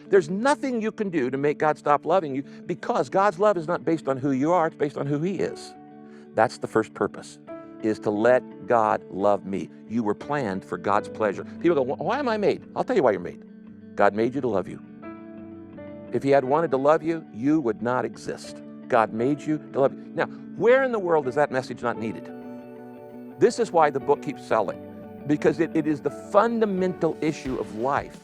There's nothing you can do to make God stop loving you, because God's love is not based on who you are, it's based on who He is. That's the first purpose, is to let God love me. You were planned for God's pleasure. People go, why am I made? I'll tell you why you're made. God made you to love you. If He had wanted to love you, you would not exist. God made you to love you. Now, where in the world is that message not needed? This is why the book keeps selling, because it is the fundamental issue of life.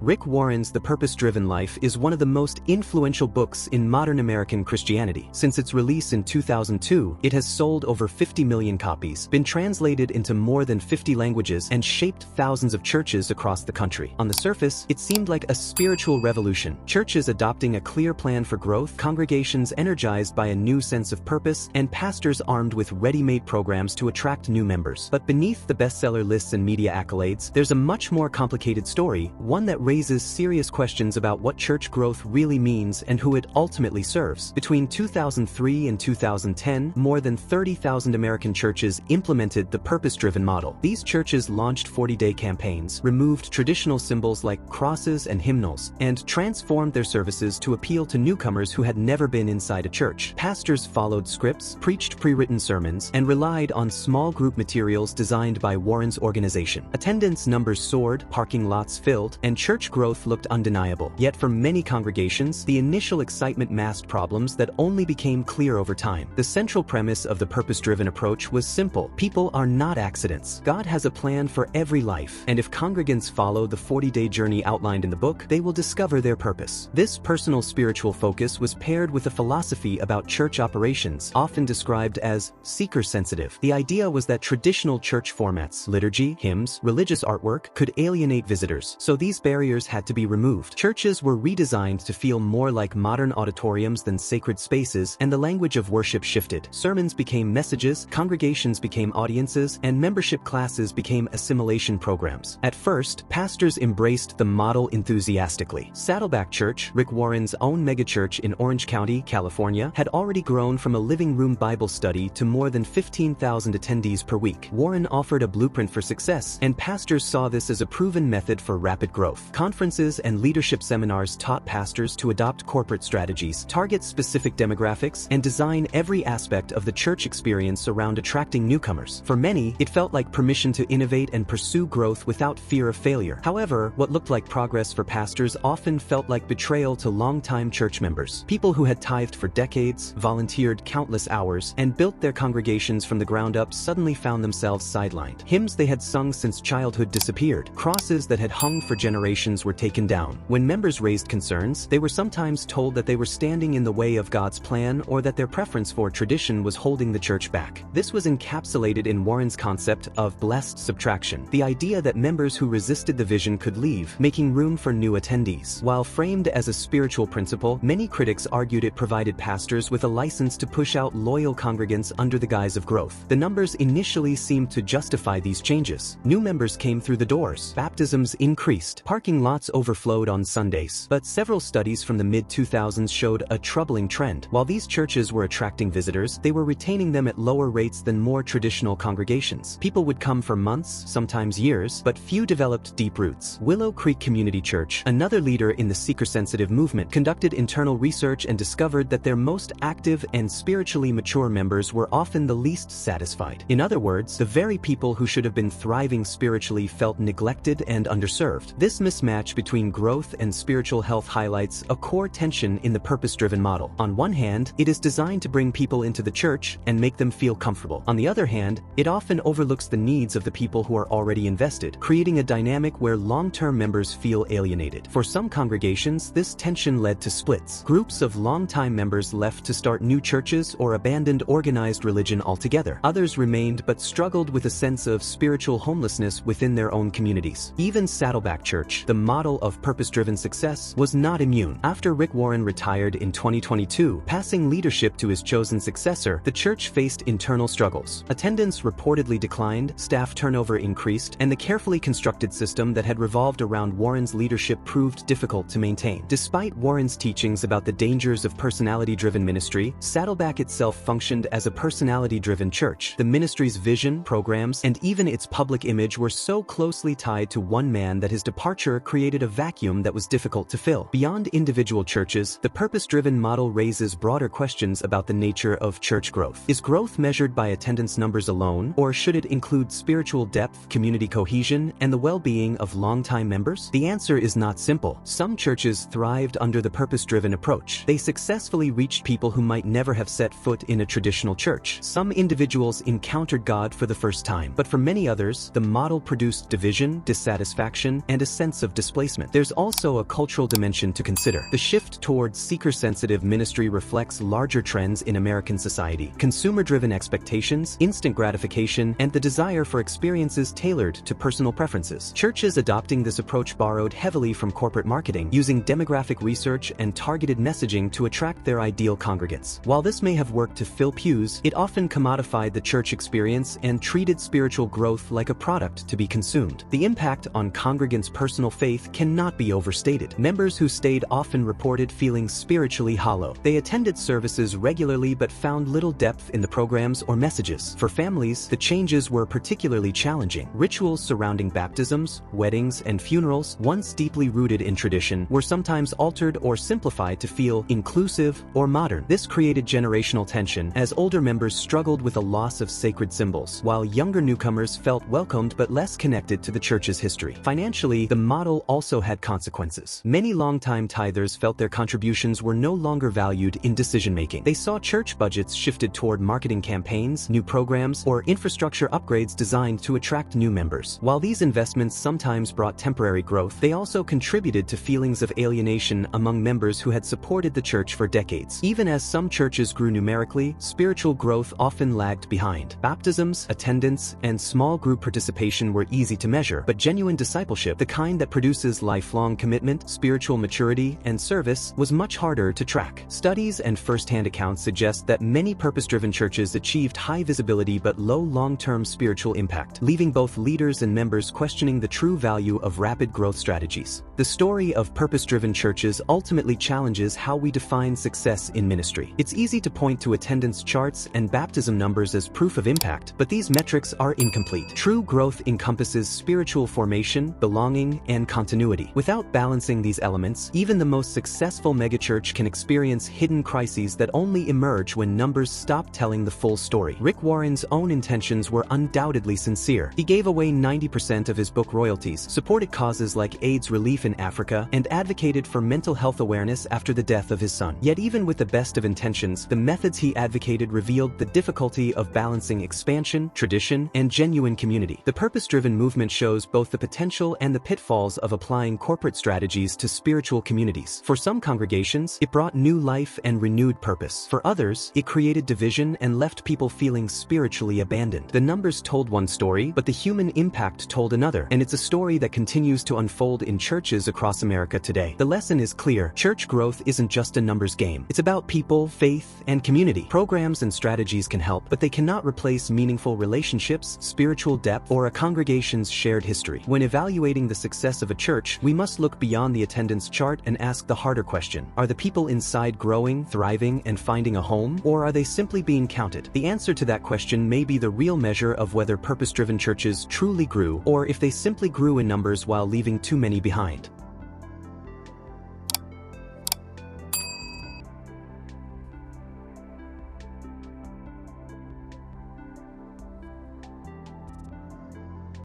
Rick Warren's The Purpose-Driven Life is one of the most influential books in modern American Christianity. Since its release in 2002, it has sold over 50 million copies, been translated into more than 50 languages, and shaped thousands of churches across the country. On the surface, it seemed like a spiritual revolution. Churches adopting a clear plan for growth, congregations energized by a new sense of purpose, and pastors armed with ready-made programs to attract new members. But beneath the bestseller lists and media accolades, there's a much more complicated story, one that raises serious questions about what church growth really means and who it ultimately serves. Between 2003 and 2010, more than 30,000 American churches implemented the purpose-driven model. These churches launched 40-day campaigns, removed traditional symbols like crosses and hymnals, and transformed their services to appeal to newcomers who had never been inside a church. Pastors followed scripts, preached pre-written sermons, and relied on small group materials designed by Warren's organization. Attendance numbers soared, parking lots filled, and church growth looked undeniable. Yet for many congregations, the initial excitement masked problems that only became clear over time. The central premise of the purpose-driven approach was simple. People are not accidents. God has a plan for every life, and if congregants follow the 40-day journey outlined in the book, they will discover their purpose. This personal spiritual focus was paired with a philosophy about church operations, often described as seeker-sensitive. The idea was that traditional church formats, liturgy, hymns, religious artwork, could alienate visitors, so these barriers had to be removed. Churches were redesigned to feel more like modern auditoriums than sacred spaces, and the language of worship shifted. Sermons became messages, congregations became audiences, and membership classes became assimilation programs. At first, pastors embraced the model enthusiastically. Saddleback Church, Rick Warren's own megachurch in Orange County, California, had already grown from a living room Bible study to more than 15,000 attendees per week. Warren offered a blueprint for success, and pastors saw this as a proven method for rapid growth. Conferences and leadership seminars taught pastors to adopt corporate strategies, target specific demographics, and design every aspect of the church experience around attracting newcomers. For many, it felt like permission to innovate and pursue growth without fear of failure. However, what looked like progress for pastors often felt like betrayal to longtime church members. People who had tithed for decades, volunteered countless hours, and built their congregations from the ground up suddenly found themselves sidelined. Hymns they had sung since childhood disappeared. Crosses that had hung for generations were taken down. When members raised concerns, they were sometimes told that they were standing in the way of God's plan or that their preference for tradition was holding the church back. This was encapsulated in Warren's concept of blessed subtraction, the idea that members who resisted the vision could leave, making room for new attendees. While framed as a spiritual principle, many critics argued it provided pastors with a license to push out loyal congregants under the guise of growth. The numbers initially seemed to justify these changes. New members came through the doors, baptisms increased, parking lots overflowed on Sundays. But several studies from the mid-2000s showed a troubling trend. While these churches were attracting visitors, they were retaining them at lower rates than more traditional congregations. People would come for months, sometimes years, but few developed deep roots. Willow Creek Community Church, another leader in the seeker-sensitive movement, conducted internal research and discovered that their most active and spiritually mature members were often the least satisfied. In other words, the very people who should have been thriving spiritually felt neglected and underserved. This mismatch between growth and spiritual health highlights a core tension in the purpose-driven model. On one hand, it is designed to bring people into the church and make them feel comfortable. On the other hand, it often overlooks the needs of the people who are already invested, creating a dynamic where long-term members feel alienated. For some congregations, this tension led to splits. Groups of long-time members left to start new churches or abandoned organized religion altogether. Others remained but struggled with a sense of spiritual homelessness within their own communities. Even Saddleback Church, the model of purpose-driven success was not immune. After Rick Warren retired in 2022, passing leadership to his chosen successor, the church faced internal struggles. Attendance reportedly declined, staff turnover increased, and the carefully constructed system that had revolved around Warren's leadership proved difficult to maintain. Despite Warren's teachings about the dangers of personality-driven ministry, Saddleback itself functioned as a personality-driven church. The ministry's vision, programs, and even its public image were so closely tied to one man that his departure created a vacuum that was difficult to fill. Beyond individual churches, the purpose-driven model raises broader questions about the nature of church growth. Is growth measured by attendance numbers alone, or should it include spiritual depth, community cohesion, and the well-being of longtime members? The answer is not simple. Some churches thrived under the purpose-driven approach. They successfully reached people who might never have set foot in a traditional church. Some individuals encountered God for the first time. But for many others, the model produced division, dissatisfaction, and a sense of displacement. There's also a cultural dimension to consider. The shift towards seeker-sensitive ministry reflects larger trends in American society: consumer-driven expectations, instant gratification, and the desire for experiences tailored to personal preferences. Churches adopting this approach borrowed heavily from corporate marketing, using demographic research and targeted messaging to attract their ideal congregants. While this may have worked to fill pews, it often commodified the church experience and treated spiritual growth like a product to be consumed. The impact on congregants' personal faith cannot be overstated. Members who stayed often reported feeling spiritually hollow. They attended services regularly but found little depth in the programs or messages. For families, the changes were particularly challenging. Rituals surrounding baptisms, weddings, and funerals, once deeply rooted in tradition, were sometimes altered or simplified to feel inclusive or modern. This created generational tension, as older members struggled with a loss of sacred symbols, while younger newcomers felt welcomed but less connected to the church's history. Financially, the model also had consequences. Many longtime tithers felt their contributions were no longer valued in decision-making. They saw church budgets shifted toward marketing campaigns, new programs, or infrastructure upgrades designed to attract new members. While these investments sometimes brought temporary growth, they also contributed to feelings of alienation among members who had supported the church for decades. Even as some churches grew numerically, spiritual growth often lagged behind. Baptisms, attendance, and small group participation were easy to measure, but genuine discipleship, the kind that produces lifelong commitment, spiritual maturity, and service, was much harder to track. Studies and first-hand accounts suggest that many purpose-driven churches achieved high visibility but low long-term spiritual impact, leaving both leaders and members questioning the true value of rapid growth strategies. The story of purpose-driven churches ultimately challenges how we define success in ministry. It's easy to point to attendance charts and baptism numbers as proof of impact, but these metrics are incomplete. True growth encompasses spiritual formation, belonging, and continuity. Without balancing these elements, even the most successful megachurch can experience hidden crises that only emerge when numbers stop telling the full story. Rick Warren's own intentions were undoubtedly sincere. He gave away 90% of his book royalties, supported causes like AIDS relief in Africa, and advocated for mental health awareness after the death of his son. Yet even with the best of intentions, the methods he advocated revealed the difficulty of balancing expansion, tradition, and genuine community. The purpose-driven movement shows both the potential and the pitfalls of applying corporate strategies to spiritual communities. For some congregations, it brought new life and renewed purpose. For others, it created division and left people feeling spiritually abandoned. The numbers told one story, but the human impact told another, and it's a story that continues to unfold in churches across America today. The lesson is clear: church growth isn't just a numbers game. It's about people, faith, and community. Programs and strategies can help, but they cannot replace meaningful relationships, spiritual depth, or a congregation's shared history. When evaluating the success of a church, we must look beyond the attendance chart and ask the harder question: are the people inside growing, thriving, and finding a home, or are they simply being counted? The answer to that question may be the real measure of whether purpose-driven churches truly grew, or if they simply grew in numbers while leaving too many behind.